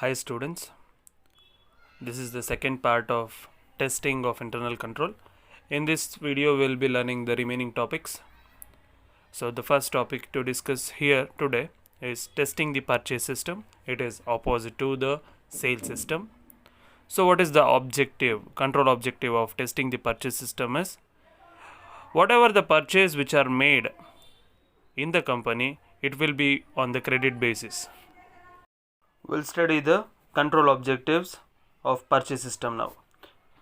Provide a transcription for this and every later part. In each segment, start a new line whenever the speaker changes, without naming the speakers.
Hi students, this is the second part of testing of internal control. In this video we will be learning the remaining topics. So the first topic to discuss here today is testing the purchase system. It is opposite to the sales system. So what is the control objective of testing the purchase system is whatever the purchase which are made in the company, it will be on the credit basis. We'll study the control objectives of purchase system now.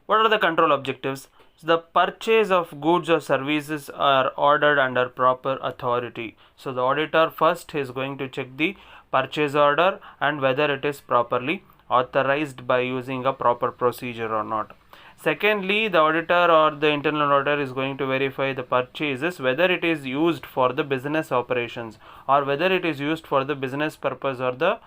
What are the control objectives? The purchase of goods or services are ordered under proper authority. So the auditor first is going to check the purchase order and whether it is properly authorized by using a proper procedure or not. Secondly, the auditor or the internal auditor is going to verify the purchases whether it is used for the business operations or whether it is used for the business purpose or the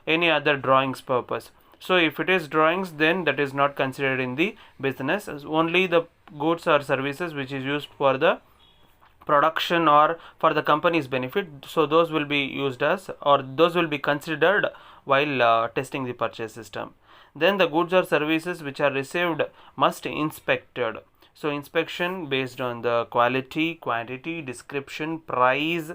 any other drawings purpose. So if it is drawings, then that is not considered in the business. Only the goods or services which is used for the production or for the company's benefit, so those will be used as, or those will be considered while testing the purchase system. Then the goods or services which are received must be inspected. So inspection based on the quality, quantity, description, price,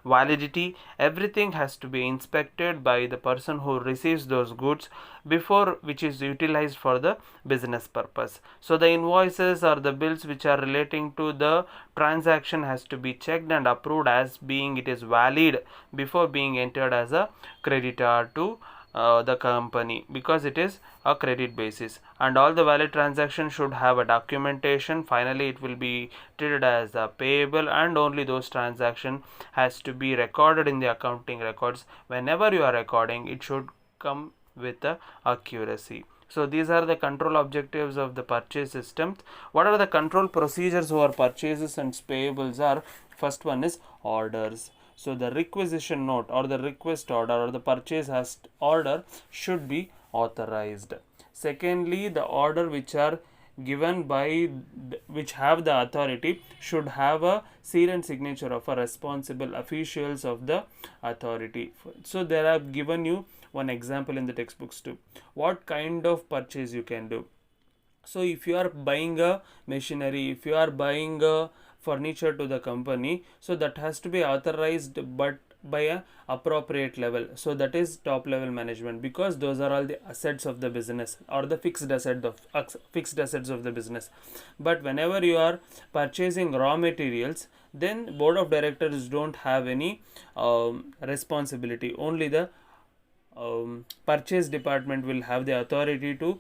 validity, everything has to be inspected by the person who receives those goods before which is utilized for the business purpose. So the invoices or the bills which are relating to the transaction has to be checked and approved as being it is valid before being entered as a creditor to the company, because it is a credit basis, and all the valid transactions should have a documentation. Finally it will be treated as a payable, and only those transactions has to be recorded in the accounting records. Whenever you are recording, it should come with the accuracy. So these are the control objectives of the purchase system. What are the control procedures over purchases and payables are? First one is orders. So the requisition note or the request order or the purchase order should be authorized. Secondly, the order which are given by which have the authority should have a seal and signature of a responsible officials of the authority. So there I have given you one example in the textbooks too. What kind of purchase you can do? So if you are buying a machinery, if you are buying a furniture to the company, so that has to be authorized but by a appropriate level. So that is top level management, because those are all the assets of the business or the fixed assets of the business. But whenever you are purchasing raw materials, then board of directors don't have any responsibility. Only the purchase department will have the authority to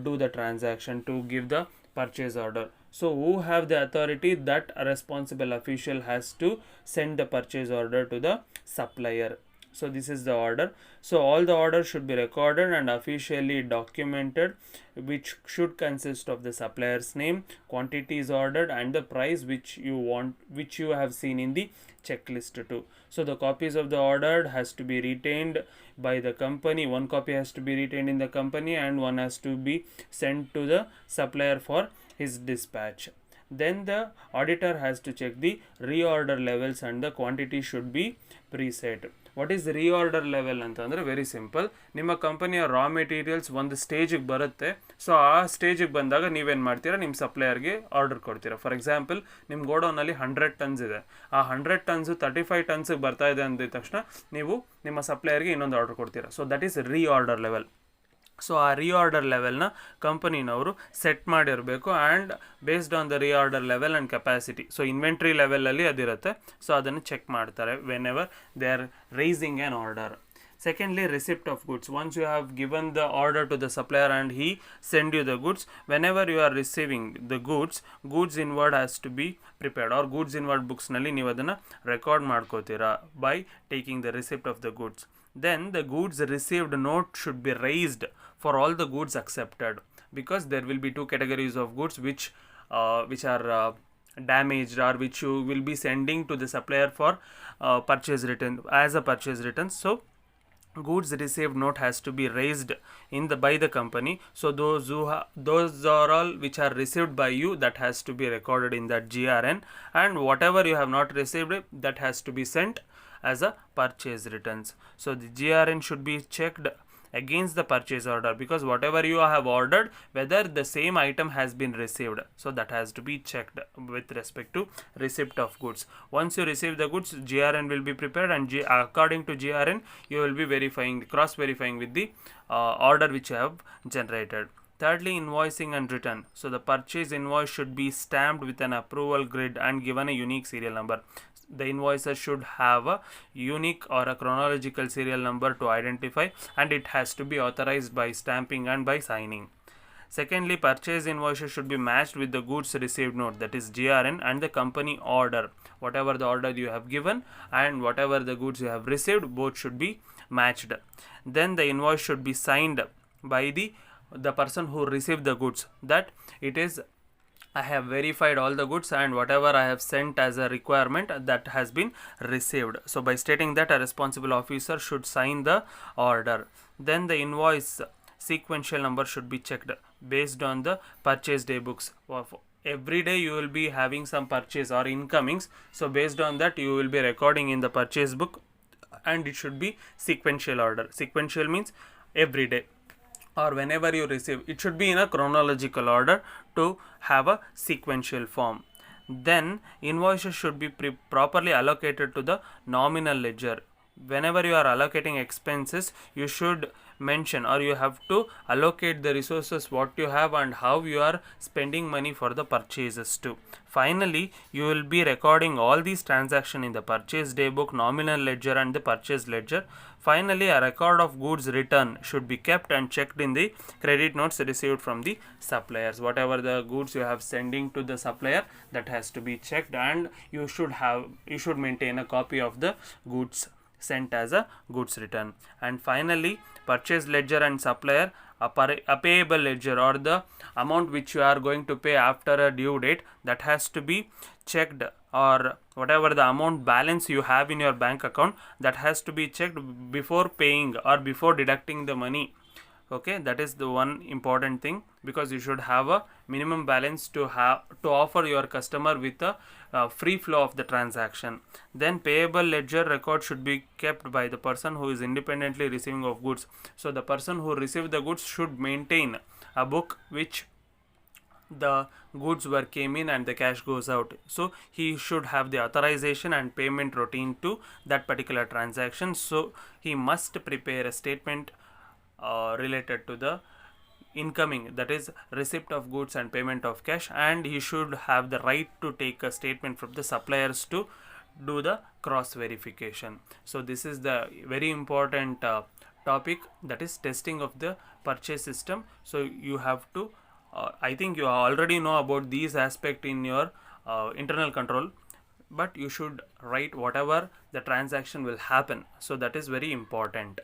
do the transaction, to give the purchase order. So who have the authority? That a responsible official has to send the purchase order to the supplier. So this is the order. So all the orders should be recorded and officially documented, which should consist of the supplier's name, quantities ordered, and the price which you want, which you have seen in the checklist too. So the copies of the order has to be retained by the company. One copy has to be retained in the company and one has to be sent to the supplier for his dispatch. Then the auditor has to check the reorder levels and the quantity should be preset. What is reorder level ಅಂತಂದರೆ very simple. ನಿಮ್ಮ ಕಂಪನಿಯ raw materials ಒಂದು ಸ್ಟೇಜಿಗೆ ಬರುತ್ತೆ. So ಆ ಸ್ಟೇಜಿಗೆ ಬಂದಾಗ ನೀವೇನು ಮಾಡ್ತೀರಾ, ನಿಮ್ಮ ಸಪ್ಲೈಯರ್ಗೆ ಆರ್ಡರ್ ಕೊಡ್ತೀರಾ. ಫಾರ್ ಎಕ್ಸಾಂಪಲ್, ನಿಮ್ಮ ಗೋಡೌನಲ್ಲಿ 100 ಟನ್ಸ್ ಇದೆ. ಆ 100 ಟನ್ಸು 35 ಟನ್ಸಿಗೆ ಬರ್ತಾ ಇದೆ ಅಂದಿದ ತಕ್ಷಣ ನೀವು ನಿಮ್ಮ ಸಪ್ಲೈಯರ್ಗೆ ಇನ್ನೊಂದು ಆರ್ಡರ್ ಕೊಡ್ತೀರಾ. So that is reorder level. So ಆ ರಿಆರ್ಡರ್ ಲೆವೆಲ್ನ ಕಂಪನಿನವರು ಸೆಟ್ ಮಾಡಿರಬೇಕು, and based on the reorder level and capacity. So inventory ಲೆವೆಲಲ್ಲಿ ಅದಿರುತ್ತೆ. ಸೊ ಅದನ್ನು ಚೆಕ್ ಮಾಡ್ತಾರೆ whenever they are raising an order. Secondly, receipt of goods. Once you have given the order to the supplier and he send you the goods, whenever you are receiving the goods inward has to be prepared, or goods inward books nalli ನೀವು ಅದನ್ನು record ಮಾಡ್ಕೋತೀರಾ by taking the receipt of the goods. Then the goods received note should be raised for all the goods accepted, because there will be two categories of goods which are damaged or which you will be sending to the supplier for purchase return as a purchase return. So goods received note has to be raised by the company. So those are all which are received by you, that has to be recorded in that GRN, and whatever you have not received, that has to be sent as a purchase returns. So the GRN should be checked against the purchase order, because whatever you have ordered, whether the same item has been received, so that has to be checked with respect to receipt of goods. Once you receive the goods, GRN will be prepared, and according to GRN you will be cross verifying with the order which you have generated. Thirdly, invoicing and return. So the purchase invoice should be stamped with an approval grid and given a unique serial number. The invoices should have a unique or a chronological serial number to identify, and it has to be authorized by stamping and by signing. Secondly, purchase invoices should be matched with the goods received note, that is GRN, and the company order. Whatever the order you have given and whatever the goods you have received, both should be matched. Then the invoice should be signed by the person who received the goods, that it is, I have verified all the goods and whatever I have sent as a requirement, that has been received. So by stating that, a responsible officer should sign the order. Then the invoice sequential number should be checked based on the purchase day books. Every day you will be having some purchase or incomings, so based on that you will be recording in the purchase book, and it should be sequential order. Sequential means every day or whenever you receive, it should be in a chronological order to have a sequential form. Then invoices should be properly allocated to the nominal ledger. Whenever you are allocating expenses, you should mention, or you have to allocate the resources what you have and how you are spending money for the purchases too. Finally, you will be recording all these transactions in the purchase day book, nominal ledger and the purchase ledger. Finally, a record of goods return should be kept and checked in the credit notes received from the suppliers. Whatever the goods you have sending to the supplier, that has to be checked, and you should maintain a copy of the goods sent as a goods return. And finally, purchase ledger and supplier, a payable ledger, or the amount which you are going to pay after a due date, that has to be checked, or whatever the amount balance you have in your bank account, that has to be checked before paying or before deducting the money. Okay, that is the one important thing, because you should have a minimum balance to offer your customer with a free flow of the transaction. Then payable ledger record should be kept by the person who is independently receiving of goods. So the person who received the goods should maintain a book which the goods were came in and the cash goes out. So he should have the authorization and payment routine to that particular transaction. So he must prepare a statement related to the incoming, that is receipt of goods and payment of cash, and he should have the right to take a statement from the suppliers to do the cross verification. So this is the very important topic, that is testing of the purchase system. So you have to I think you already know about these aspects in your internal control, but you should write whatever the transaction will happen. So that is very important.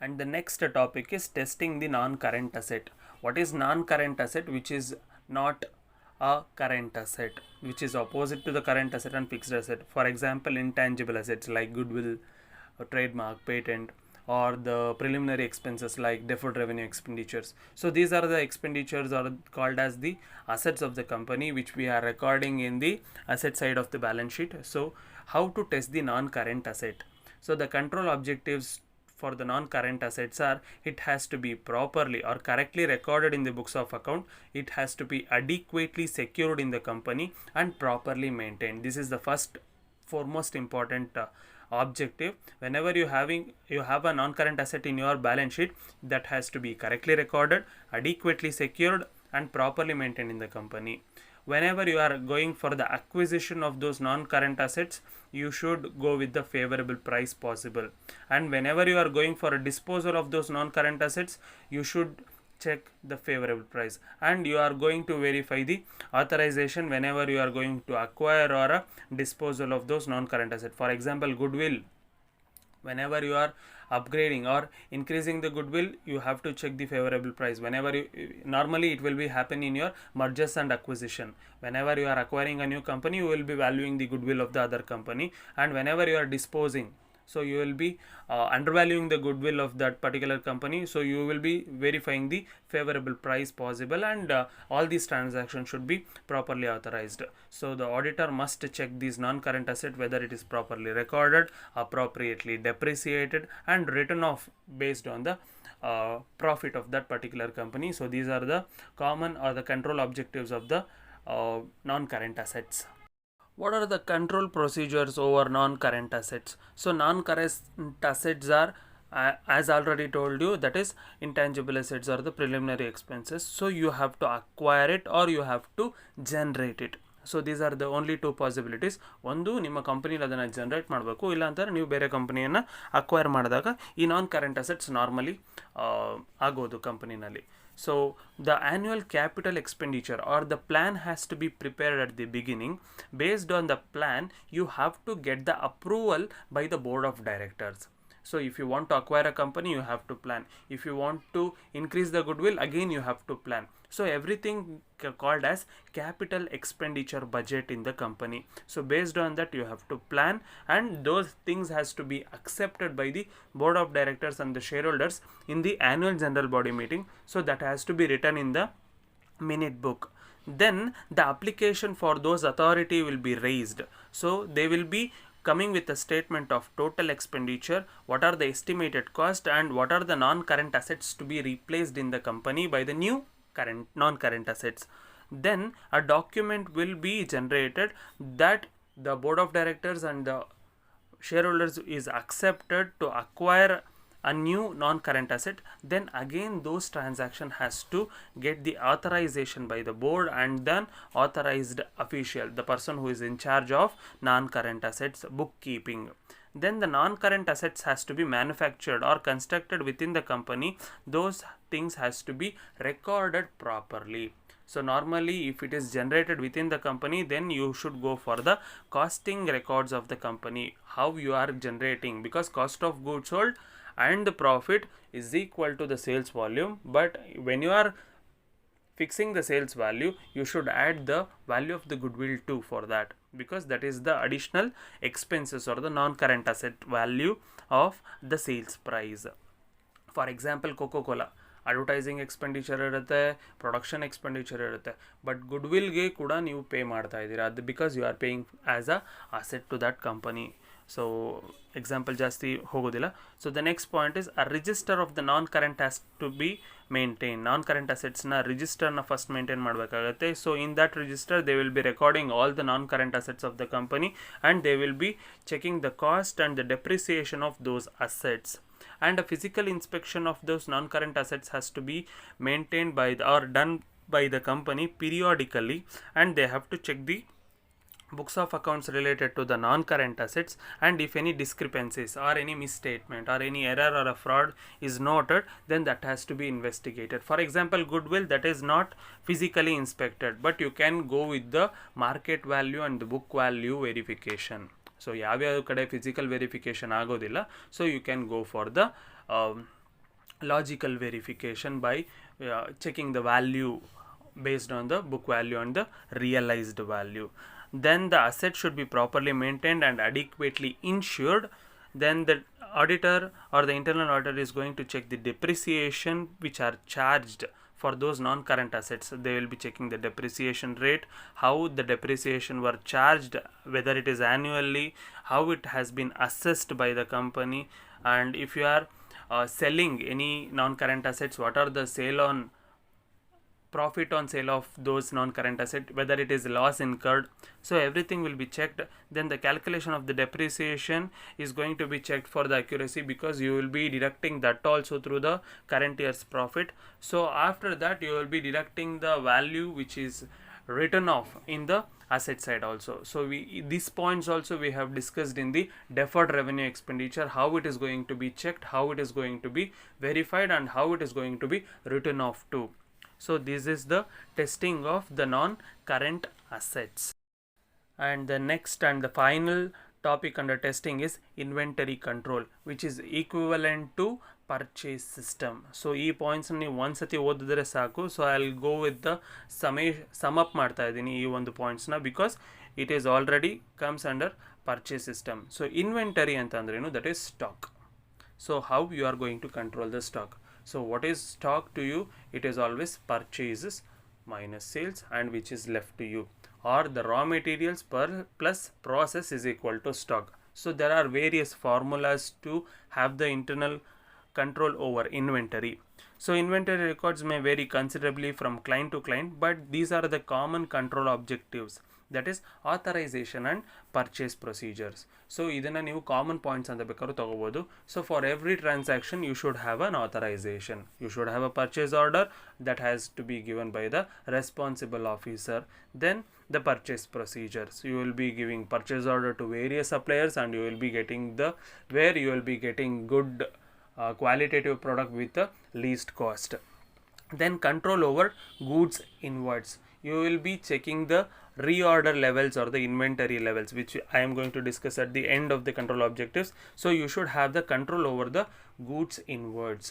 And the next topic is testing the non-current asset. What is non-current asset? Which is not a current asset, which is opposite to the current asset and fixed asset. For example, intangible assets like goodwill, trademark, patent, or the preliminary expenses like deferred revenue expenditures. So these are the expenditures are called as the assets of the company, which we are recording in the asset side of the balance sheet. So how to test the non-current asset? So the control objectives for the non-current assets are, it has to be properly or correctly recorded in the books of account, it has to be adequately secured in the company, and properly maintained. This is the foremost important objective. Whenever you have a non-current asset in your balance sheet, that has to be correctly recorded, adequately secured, and properly maintained in the company. Whenever you are going for the acquisition of those non-current assets, you should go with the favorable price possible. And whenever you are going for a disposal of those non-current assets, you should check the favorable price. And you are going to verify the authorization whenever you are going to acquire or a disposal of those non-current assets. For example, goodwill. Whenever you are upgrading or increasing the goodwill, you have to check the favorable price. Normally it will be happen in your mergers and acquisition. Whenever you are acquiring a new company, you will be valuing the goodwill of the other company, and whenever you are disposing So you will be undervaluing the goodwill of that particular company, so you will be verifying the favorable price possible, and all these transactions should be properly authorized. So the auditor must check these non-current asset whether it is properly recorded, appropriately depreciated, and written off based on the profit of that particular company. So these are the common or the control objectives of the non-current assets. What are the control procedures over non-current assets? So non-current assets are, as already told you, that is intangible assets or the preliminary expenses. So you have to acquire it or you have to generate it. So these are the only two possibilities. ಒಂದು, ನಿಮ್ಮ ಕಂಪನಿಲಿ ಅದನ್ನು generate ಮಾಡಬೇಕು, ಇಲ್ಲಾಂದರೆ ನೀವು ಬೇರೆ ಕಂಪನಿಯನ್ನು acquire ಮಾಡಿದಾಗ ಈ ನಾನ್ ಕರೆಂಟ್ ಅಸೆಟ್ಸ್ ನಾರ್ಮಲಿ ಆಗೋದು ಕಂಪನಿನಲ್ಲಿ. So the annual capital expenditure or the plan has to be prepared at the beginning. Based on the plan, you have to get the approval by the board of directors. So if you want to acquire a company, you have to plan. If you want to increase the goodwill, again you have to plan. So everything called as capital expenditure budget in the company. So based on that you have to plan, and those things has to be accepted by the board of directors and the shareholders in the annual general body meeting. So that has to be written in the minute book. Then the application for those authority will be raised. So they will be coming with a statement of total expenditure, what are the estimated cost, and what are the non-current assets to be replaced in the company by the new current non-current assets. Then a document will be generated that the board of directors and the shareholders is accepted to acquire a new non-current asset. Then again those transaction has to get the authorization by the board and then authorized official, the person who is in charge of non-current assets bookkeeping. Then the non-current assets has to be manufactured or constructed within the company. Those things has to be recorded properly. So normally if it is generated within the company, then you should go for the costing records of the company, how you are generating, because cost of goods sold and the profit is equal to the sales volume. But when you are fixing the sales value, you should add the value of the goodwill too for that, because that is the additional expenses or the non-current asset value of the sales price. For example, Coca-Cola advertising expenditure ಇರುತ್ತೆ, production expenditure ಇರುತ್ತೆ, but ಗುಡ್ವಿಲ್ಗೆ ಕೂಡ ನೀವು pay ಮಾಡ್ತಾ ಇದ್ದೀರಾ, ಅದು because you are paying as a asset to that company. So example ಜಾಸ್ತಿ ಹೋಗೋದಿಲ್ಲ. So the next point is a register of the non current has to be maintain. Non current ಅಸೆಟ್ಸ್ನ ರಿಜಿಸ್ಟರ್ನ ಫಸ್ಟ್ ಮೇಂಟೈನ್ ಮಾಡಬೇಕಾಗುತ್ತೆ. So in that register they will be recording all the non current assets of the company, and they will B checking the cost and the depreciation of those assets. And a physical inspection of those non-current assets has to be maintained by the, or done by the company periodically, and they have to check the books of accounts related to the non-current assets, and if any discrepancies or any misstatement or any error or a fraud is noted, then that has to be investigated. For example, goodwill that is not physically inspected, but you can go with the market value and the book value verification. So ಯಾವ್ಯಾವ ಕಡೆ physical verification ಆಗೋದಿಲ್ಲ, so you can go for the logical verification by checking the value based on the book value and the realized value. Then the asset should be properly maintained and adequately insured. Then the auditor or the internal auditor is going to check the depreciation which are charged for those non-current assets. They will be checking the depreciation rate, how the depreciation were charged, whether it is annually, how it has been assessed by the company, and if you are selling any non-current assets, what are the profit on sale of those non-current asset, whether it is loss incurred. So everything will be checked. Then the calculation of the depreciation is going to be checked for the accuracy, because you will be deducting that also through the current year's profit. So after that you will be deducting the value which is written off in the asset side also. So these points also we have discussed in the deferred revenue expenditure, how it is going to be checked, how it is going to be verified, and how it is going to be written off too. So this is the testing of the non-current assets. And the next and the final topic under testing is inventory control, which is equivalent to purchase system. So ಈ points ನೀವು ಒಂದ್ಸತಿ ಓದಿದ್ರೆ ಸಾಕು. So I will go with the sum up ಮಾಡ್ತಾ ಇದ್ದೀನಿ ಈ ಒಂದು ಪಾಯಿಂಟ್ಸ್ನ, because it is already comes under purchase system. So inventory ಅಂತಂದ್ರೇನು, that is stock. So how you are going to control the stock? So what is stock to you? It is always purchases minus sales, and which is left to you, or the raw materials plus process is equal to stock. So there are various formulas to have the internal control over inventory. So inventory records may vary considerably from client to client, but these are the common control objectives, that is authorization and purchase procedures. So ಇದನ್ನ ನೀವು common points ಅಂತ ಬೇಕಾದ್ರೂ ತಗೋಬಹುದು. So for every transaction you should have an authorization, you should have a purchase order that has to be given by the responsible officer, then the purchase procedures. You will be giving purchase order to various suppliers, and you will be getting the where you will be getting good qualitative product with the least cost. Then control over goods inwards. You will be checking the reorder levels or the inventory levels, which I am going to discuss at the end of the control objectives. So you should have the control over the goods inwards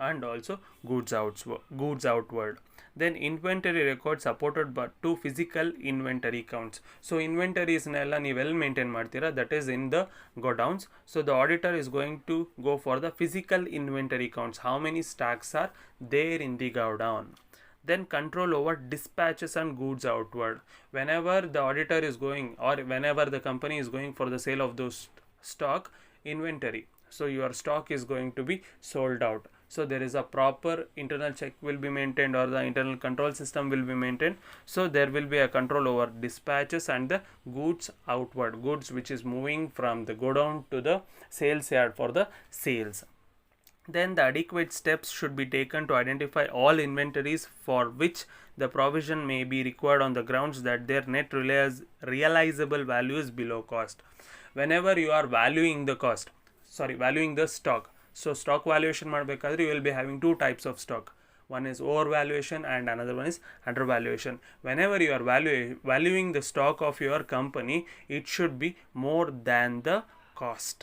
and also goods outward. Then inventory records supported by two physical inventory counts. So inventories nella ನೀವು ಎಲ್ಲಿ maintain ಮಾಡ್ತೀರಾ, that is in the godowns. So the auditor is going to go for the physical inventory counts, how many stacks are there in the godown. Then control over dispatches and goods outward. Whenever the auditor is going, or whenever the company is going for the sale of those stock inventory, so your stock is going to be sold out. So there is a proper internal check will be maintained, or the internal control system will be maintained. So there will be a control over dispatches and the goods outward, goods which is moving from the godown to the sales yard for the sales. Then the adequate steps should be taken to identify all inventories for which the provision may be required on the grounds that their net realizable value is below cost. Whenever you are valuing the stock, so stock valuation ಮಾಡಬೇಕಾದ್ರೆ you will be having two types of stock. One is overvaluation and another one is undervaluation. Whenever you are valuing the stock of your company, it should be more than the cost.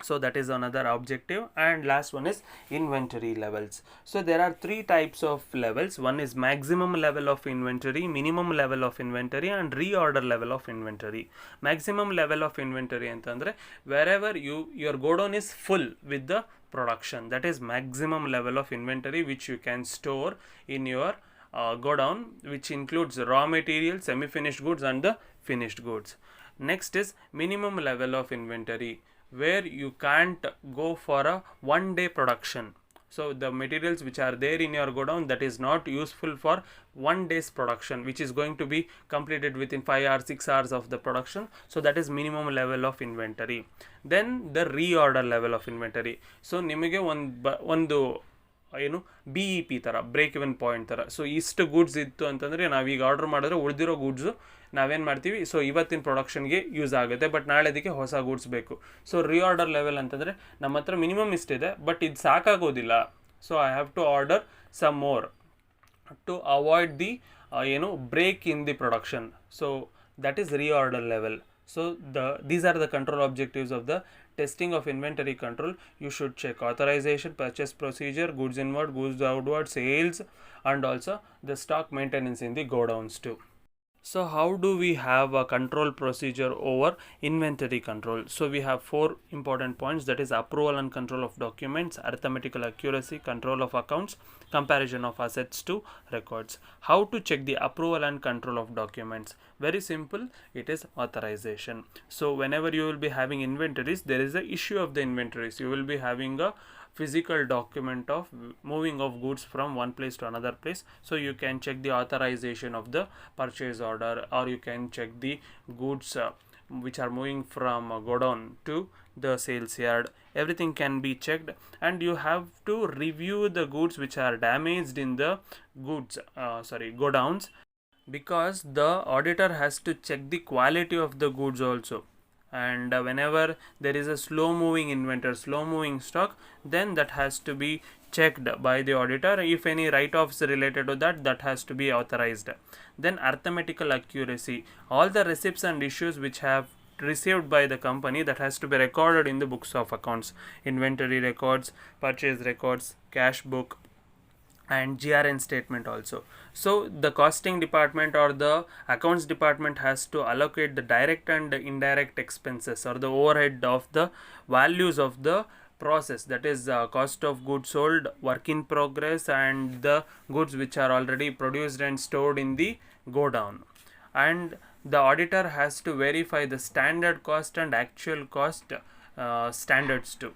So that is another objective. And last one is inventory levels. So there are three types of levels. One is maximum level of inventory, minimum level of inventory, and reorder level of inventory. Maximum level of inventory ಅಂತಂದ್ರೆ wherever your godown is full with the production, that is maximum level of inventory which you can store in your godown, which includes raw materials, semi-finished goods, and the finished goods. Next is minimum level of inventory, where you can't go for a one day production. So the materials which are there in your godown, that is not useful for one day's production, which is going to be completed within 5 or 6 hours of the production. So that is minimum level of inventory. Then the reorder level of inventory. So ನಿಮಗೆ ಒಂದು ಏನು BEP ಥರ, break even point ಥರ. So ಇಷ್ಟು goods ಇತ್ತು ಅಂತಂದರೆ ನಾವೀಗ order ಮಾಡಿದ್ರೆ ಉಳಿದಿರೋ ಗೂಡ್ಸು ನಾವೇನು ಮಾಡ್ತೀವಿ, ಸೊ ಇವತ್ತಿನ ಪ್ರೊಡಕ್ಷನ್ಗೆ ಯೂಸ್ ಆಗುತ್ತೆ, ಬಟ್ ನಾಳೆ ಅದಕ್ಕೆ ಹೊಸ ಗೂಡ್ಸ್ ಬೇಕು. ಸೊ ರಿಆರ್ಡರ್ ಲೆವೆಲ್ ಅಂತಂದರೆ ನಮ್ಮ ಹತ್ರ ಮಿನಿಮಮ್ ಇಷ್ಟಿದೆ, ಬಟ್ ಇದು ಸಾಕಾಗೋದಿಲ್ಲ. So I have to order some more to avoid the break in the production. So that is reorder level. So these are the control objectives of the testing of inventory control. You should check authorization, purchase procedure, goods inward, goods outward, sales, and also the stock maintenance in the godowns too. So how do we have a control procedure over inventory control? So we have 4 important points, that is approval and control of documents, arithmetical accuracy, control of accounts, comparison of assets to records. How to check the approval and control of documents? Very simple, it is authorization. So whenever you will be having inventories, there is a issue of the inventories. You will be having a physical document of moving of goods from one place to another place. So you can check the authorization of the purchase order, or you can check the goods which are moving from godown to the sales yard. Everything can be checked, and you have to review the goods which are damaged in the godowns, because the auditor has to check the quality of the goods also. And whenever there is a slow moving inventory, slow moving stock, then that has to be checked by the auditor. If any write-offs related to that, that has to be authorized. Then arithmetical accuracy, all the receipts and issues which have received by the company, that has to be recorded in the books of accounts, inventory records, purchase records, cash book, and GRN statement also. So the costing department or the accounts department has to allocate the direct and indirect expenses or the overhead of the values of the process, that is cost of goods sold, work in progress, and the goods which are already produced and stored in the go down. And the auditor has to verify the standard cost and actual cost standards too.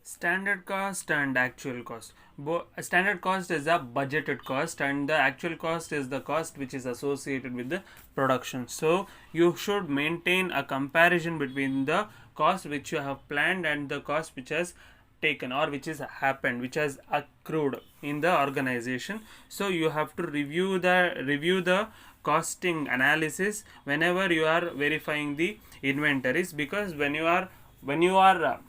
Standard cost and actual cost. Standard cost is a budgeted cost, and the actual cost is the cost which is associated with the production. So you should maintain a comparison between the cost which you have planned and the cost which has taken or which is happened, which has accrued in the organization. So you have to review the costing analysis whenever you are verifying the inventories, because when you are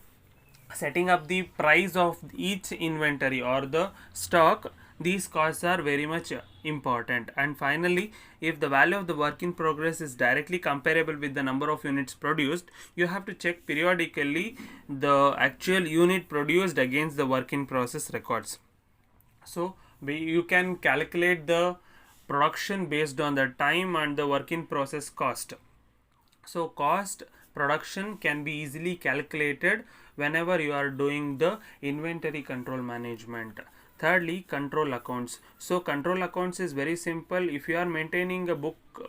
setting up the price of each inventory or the stock, these costs are very much important. And finally, if the value of the work in progress is directly comparable with the number of units produced, you have to check periodically the actual unit produced against the work in process records. So you can calculate the production based on the time and the work in process cost. So cost production can be easily calculated whenever you are doing the inventory control management. Thirdly, control accounts. So control accounts is very simple. If you are maintaining a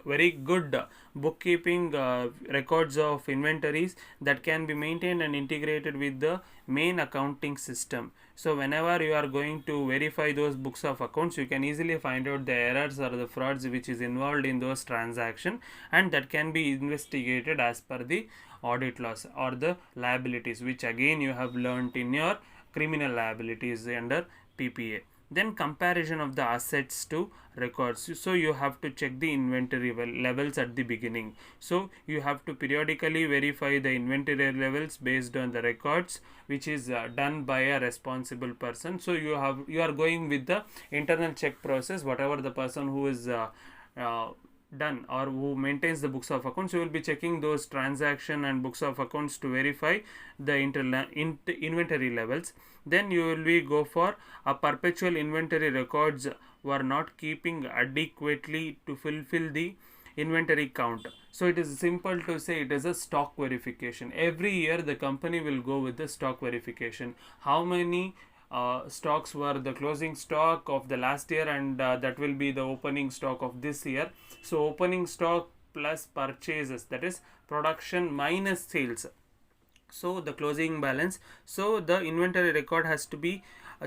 very good bookkeeping records of inventories, that can be maintained and integrated with the main accounting system. So whenever you are going to verify those books of accounts, you can easily find out the errors or the frauds which is involved in those transactions, and that can be investigated as per the audit laws or the liabilities, which again you have learnt in your criminal liabilities under PPA. Then comparison of the assets to records. So you have to check the inventory levels at the beginning. So you have to periodically verify the inventory levels based on the records, which is done by a responsible person. So you are going with the internal check process. Whatever the person who is done or who maintains the books of accounts, you will be checking those transaction and books of accounts to verify the inventory levels. Then you will be go for a perpetual inventory records were not keeping adequately to fulfill the inventory count. So it is simple to say it is a stock verification. Every year the company will go with the stock verification. How many stocks were the closing stock of the last year, and that will be the opening stock of this year. So opening stock plus purchases, that is production minus sales, so the closing balance. So the inventory record has to be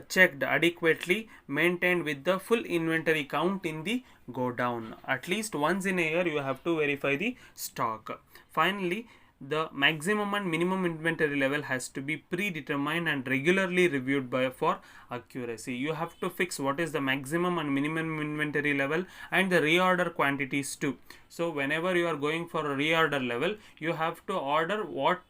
checked adequately, maintained with the full inventory count in the go down. At least once in a year you have to verify the stock. Finally, the maximum and minimum inventory level has to be predetermined and regularly reviewed for accuracy. You have to fix what is the maximum and minimum inventory level and the reorder quantities too. So whenever you are going for a reorder level, you have to order what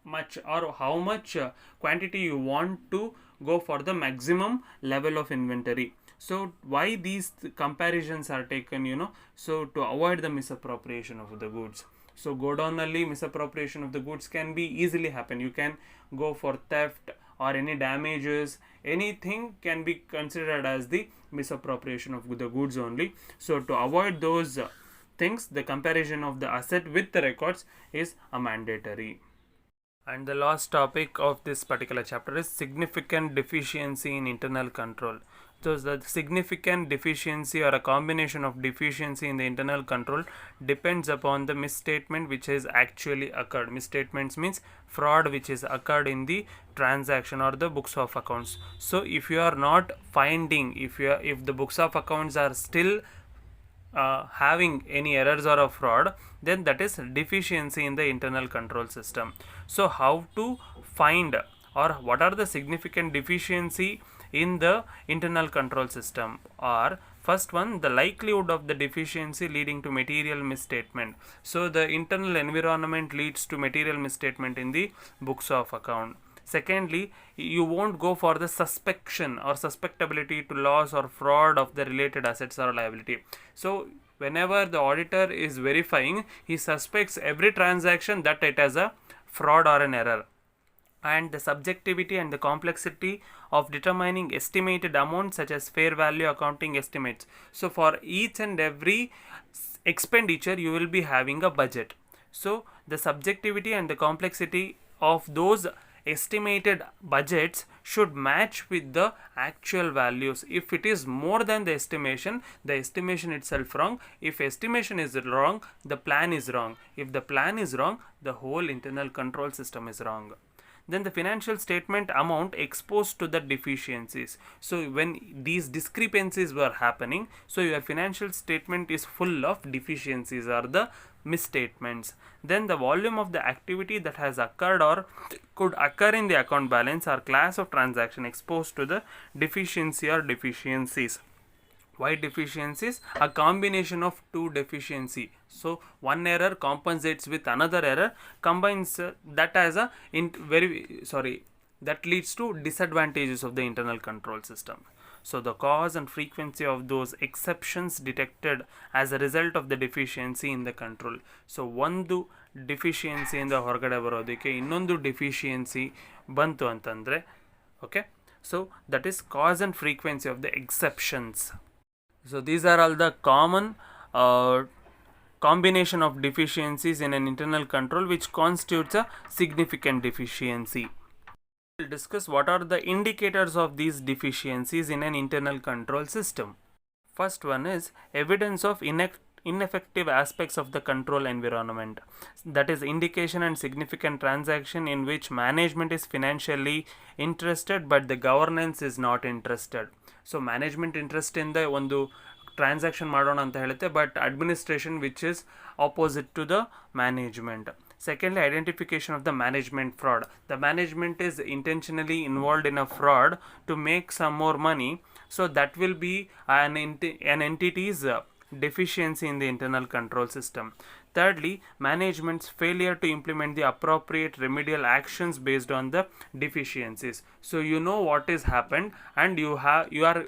much or how much quantity you want to go for the maximum level of inventory. So why these comparisons are taken, so to avoid the misappropriation of the goods. So godownally misappropriation of the goods can be easily happen. You can go for theft or any damages, anything can be considered as the misappropriation of the goods only. So to avoid those things, the comparison of the asset with the records is a mandatory. And the last topic of this particular chapter is significant deficiency in internal control. So the significant deficiency or a combination of deficiency in the internal control depends upon the misstatement which has actually occurred. Misstatements means fraud which is occurred in the transaction or the books of accounts. So if you are not finding, if the books of accounts are still having any errors or a fraud, then that is deficiency in the internal control system. So how to find or what are the significant deficiency in the internal control system? Or first one, the likelihood of the deficiency leading to material misstatement. So the internal environment leads to material misstatement in the books of account. Secondly, you won't go for the suspicion or suspectability to loss or fraud of the related assets or liability. So whenever the auditor is verifying, he suspects every transaction that it has a fraud or an error. and the subjectivity and the complexity of determining estimated amounts such as fair value accounting estimates. So for each and every expenditure you will be having a budget. So the subjectivity and the complexity of those estimated budgets should match with the actual values. If it is more than the estimation itself wrong. If estimation is wrong, the plan is wrong. If the plan is wrong, the whole internal control system is wrong. Then the financial statement amount exposed to the deficiencies. So when these discrepancies were happening, so your financial statement is full of deficiencies or the misstatements. Then the volume of the activity that has occurred or could occur in the account balance or class of transaction exposed to the deficiency or deficiencies. Why deficiencies? A combination of two deficiency. So one error compensates with another error, combines that as a that leads to disadvantages of the internal control system. So the cause and frequency of those exceptions detected as a result of the deficiency in the control. So ಒಂದು ಡಿಫಿಷಿಯನ್ಸಿಯಿಂದ ಹೊರಗಡೆ ಬರೋದಕ್ಕೆ ಇನ್ನೊಂದು deficiency ಬಂತು ಅಂತಂದರೆ, okay, so that is cause and frequency of the exceptions. So these are all the common combination of deficiencies in an internal control which constitutes a significant deficiency. We will discuss what are the indicators of these deficiencies in an internal control system. First one is evidence of ineffective aspects of the control environment. That is indication and significant transaction in which management is financially interested but the governance is not interested. So management interest in the ಒಂದು transaction ಮಾಡೋಣ ಅಂತ ಹೇಳುತ್ತೆ, but administration which is opposite to the management. Secondly, identification of the management fraud. The management is intentionally involved in a fraud to make some more money, so that will be an entity's deficiency in the internal control system. Thirdly, management's failure to implement the appropriate remedial actions based on the deficiencies. So you know what is happened and you are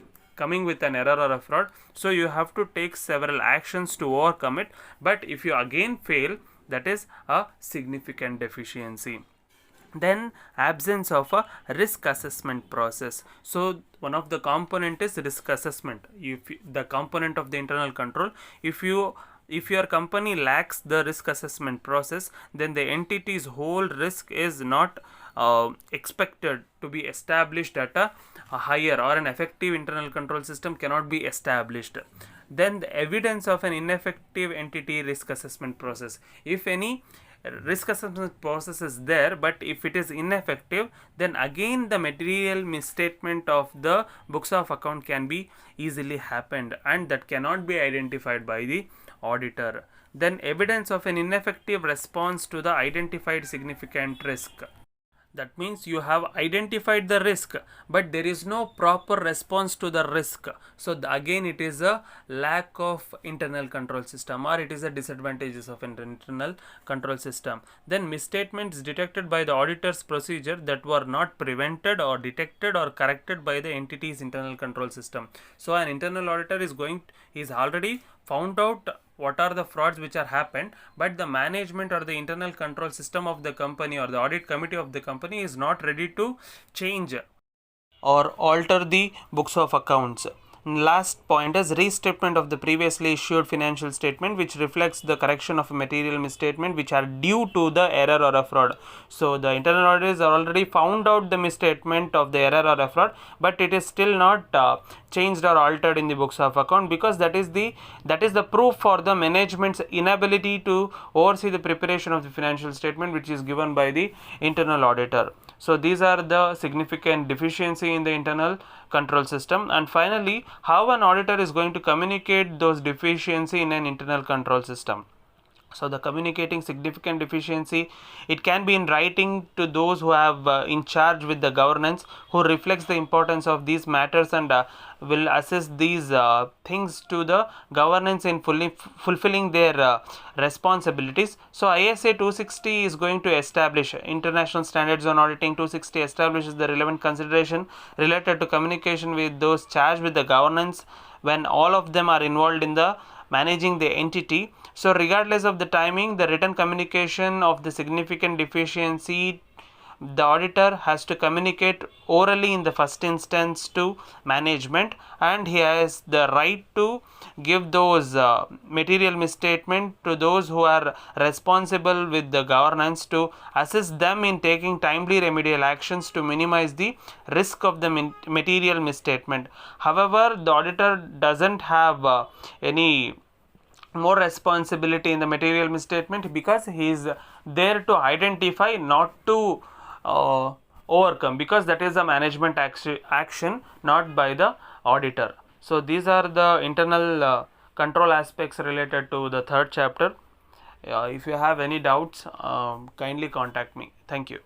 coming with an error or a fraud, so you have to take several actions to overcome it, but if you again fail, that is a significant deficiency. Then absence of a risk assessment process. So one of the component is risk assessment. If the component of the internal control, if your company lacks the risk assessment process, then the entity's whole risk is not expected to be established at a higher, or an effective internal control system cannot be established. Then the evidence of an ineffective entity risk assessment process. If any risk assessment process is there, but if it is ineffective, then again the material misstatement of the books of account can be easily happened, and that cannot be identified by the auditor. Then evidence of an ineffective response to the identified significant risk. That means you have identified the risk, but there is no proper response to the risk. So again it is a lack of internal control system, or it is a disadvantages of an internal control system. Then misstatements detected by the auditor's procedure that were not prevented or detected or corrected by the entity's internal control system. So an internal auditor is already found out what are the frauds which are happened, but the management or the internal control system of the company or the audit committee of the company is not ready to change or alter the books of accounts. Last point is restatement of the previously issued financial statement which reflects the correction of a material misstatement which are due to the error or a fraud. So the internal auditors are already found out the misstatement of the error or a fraud, but it is still not changed or altered in the books of account, because that is the proof for the management's inability to oversee the preparation of the financial statement which is given by the internal auditor. So these are the significant deficiency in the internal control system. And finally, how an auditor is going to communicate those deficiency in an internal control system. So the communicating significant deficiency, it can be in writing to those who have in charge with the governance, who reflects the importance of these matters and will assess these things to the governance in fulfilling their responsibilities. So ISA 260 is going to establish International Standards on Auditing 260 establishes the relevant consideration related to communication with those charged with the governance when all of them are involved in the managing the entity. So regardless of the timing, the written communication of the significant deficiency the auditor has to communicate orally in the first instance to management, and he has the right to give those material misstatement to those who are responsible with the governance to assist them in taking timely remedial actions to minimize the risk of the material misstatement. However, the auditor doesn't have any more responsibility in the material misstatement, because he is there to identify, not to overcome, because that is a management action, not by the auditor. So these are the internal control aspects related to the third chapter. If you have any doubts, kindly contact me. Thank you.